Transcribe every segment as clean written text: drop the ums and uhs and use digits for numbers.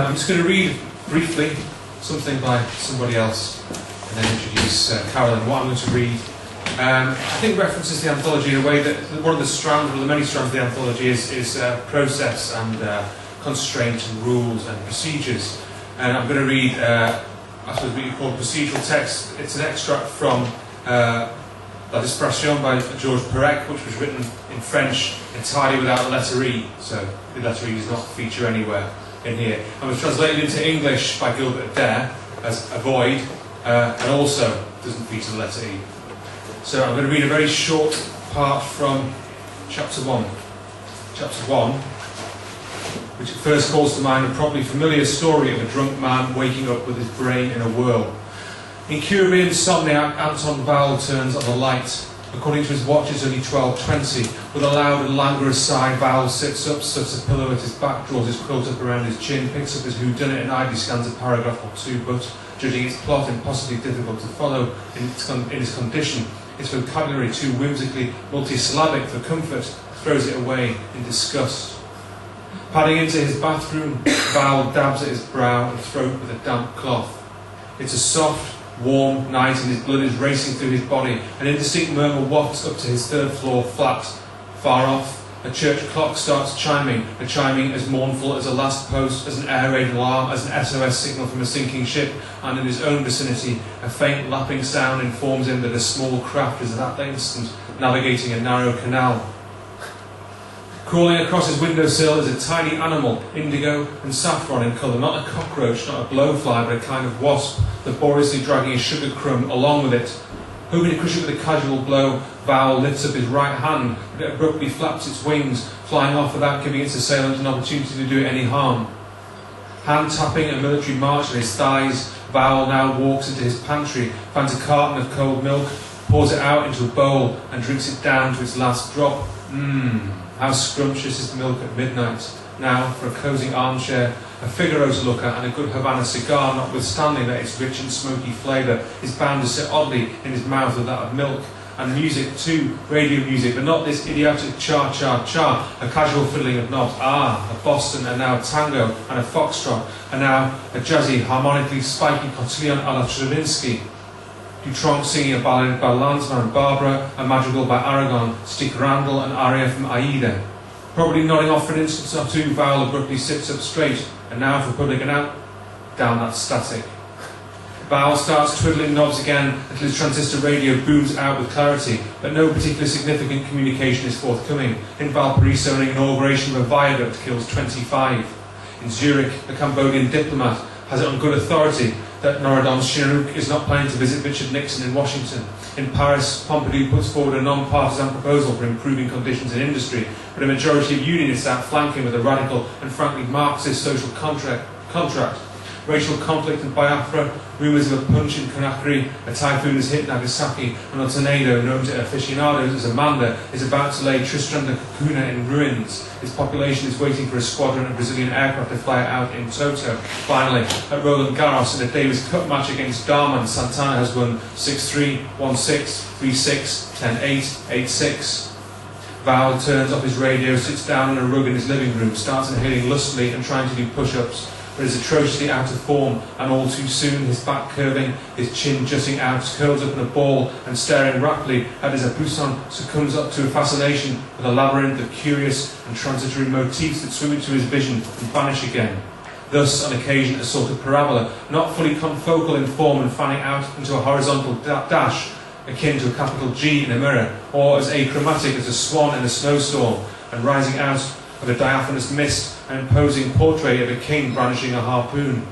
I'm just going to read briefly something by somebody else and then introduce Carolyn. What I'm going to read, I think, references the anthology in a way that one of the strands, one of the many strands of the anthology is process and constraint and rules and procedures. And I'm going to read, I suppose, what you call procedural text. It's an extract from La Dispersion by Georges Perec, which was written in French entirely without the letter E. So the letter E does not feature anywhere in here. And was translated into English by Gilbert Dare as avoid, and also doesn't feature the letter E. So I'm going to read a very short part from chapter 1. Chapter 1, which at first calls to mind a probably familiar story of a drunk man waking up with his brain in a whirl. Incurably insomniac, Anton Val turns on the light. According to his watch, it's only 12:20. With a loud and languorous sigh, Val sits up, stuffs a pillow at his back, draws his quilt up around his chin, picks up his whodunit and idly scans a paragraph or two, but, judging its plot impossibly difficult to follow in its condition, its vocabulary too whimsically multisyllabic for comfort, throws it away in disgust. Padding into his bathroom, Val dabs at his brow and throat with a damp cloth. It's a soft, warm night and his blood is racing through his body. An indistinct murmur wafts up to his third floor flat. Far off, a church clock starts chiming, a chiming as mournful as a last post, as an air raid alarm, as an SOS signal from a sinking ship, and in his own vicinity, a faint lapping sound informs him that a small craft is at that instant navigating a narrow canal. Crawling across his windowsill is a tiny animal, indigo and saffron in colour, not a cockroach, not a blowfly, but a kind of wasp, laboriously dragging a sugar crumb along with it. Hoping to crush it with a casual blow, Val lifts up his right hand, but it abruptly flaps its wings, flying off without giving its assailant an opportunity to do it any harm. Hand tapping a military march on his thighs, Val now walks into his pantry, finds a carton of cold milk, pours it out into a bowl, and drinks it down to its last drop. How scrumptious is the milk at midnight. Now, for a cosy armchair, a Figaro's looker and a good Havana cigar, notwithstanding that its rich and smoky flavour is bound to sit oddly in his mouth with that of milk. And music too, radio music, but not this idiotic cha-cha-cha, a casual fiddling of knobs. A Boston, and now a tango, and a foxtrot, and now a jazzy, harmonically spiky cotillion a la Stravinsky. Dutronc singing a ballad by Landsman, Barbara, a madrigal by Aragon, Stick Randall, an aria from Aida. Probably nodding off for an instant or two, Val abruptly sits up straight, and now for public and out, down that static. Val starts twiddling knobs again until his transistor radio booms out with clarity, but no particular significant communication is forthcoming. In Valparaiso, an inauguration of a viaduct kills 25. In Zurich, a Cambodian diplomat has it on good authority that Norodom Sihanouk is not planning to visit Richard Nixon in Washington. In Paris, Pompidou puts forward a non-partisan proposal for improving conditions in industry, but a majority of unionists outflank him with a radical and frankly Marxist social contract. Racial conflict in Biafra, rumours of a punch in Conakry, a typhoon has hit Nagasaki, and a tornado known to aficionados as Amanda is about to lay Tristan da Cunha in ruins. Its population is waiting for a squadron of Brazilian aircraft to fly out in toto. Finally, at Roland Garros, in a Davis Cup match against Darman, Santana has won 6-3, 1-6, 3-6, 10-8, 8-6. Val turns off his radio, sits down on a rug in his living room, starts inhaling lustily and trying to do push-ups, but is atrociously out of form, and all too soon, his back curving, his chin jutting out, curls up in a ball, and staring raptly at his Apoussin, succumbs up to a fascination with a labyrinth of curious and transitory motifs that swim into his vision and vanish again. Thus, on occasion, a sort of parabola, not fully confocal in form and fanning out into a horizontal dash, akin to a capital G in a mirror, or as achromatic as a swan in a snowstorm, and rising out of a diaphanous mist, an imposing portrait of a king brandishing a harpoon.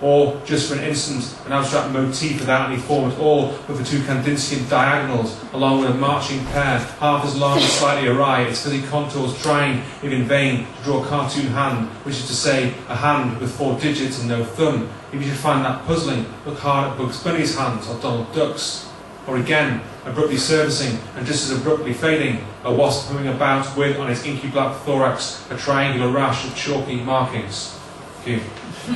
Or, just for an instant, an abstract motif without any form at all, with the two Kandinsky diagonals, along with a marching pair, half as long and slightly awry, its fuzzy contours trying, if in vain, to draw a cartoon hand, which is to say, a hand with 4 digits and no thumb. If you should find that puzzling, look hard at Bugs Bunny's hands, or Donald Duck's. Or again, abruptly surfacing, and just as abruptly fading, a wasp humming about with, on its inky black thorax, a triangular rash of chalky markings. Thank you.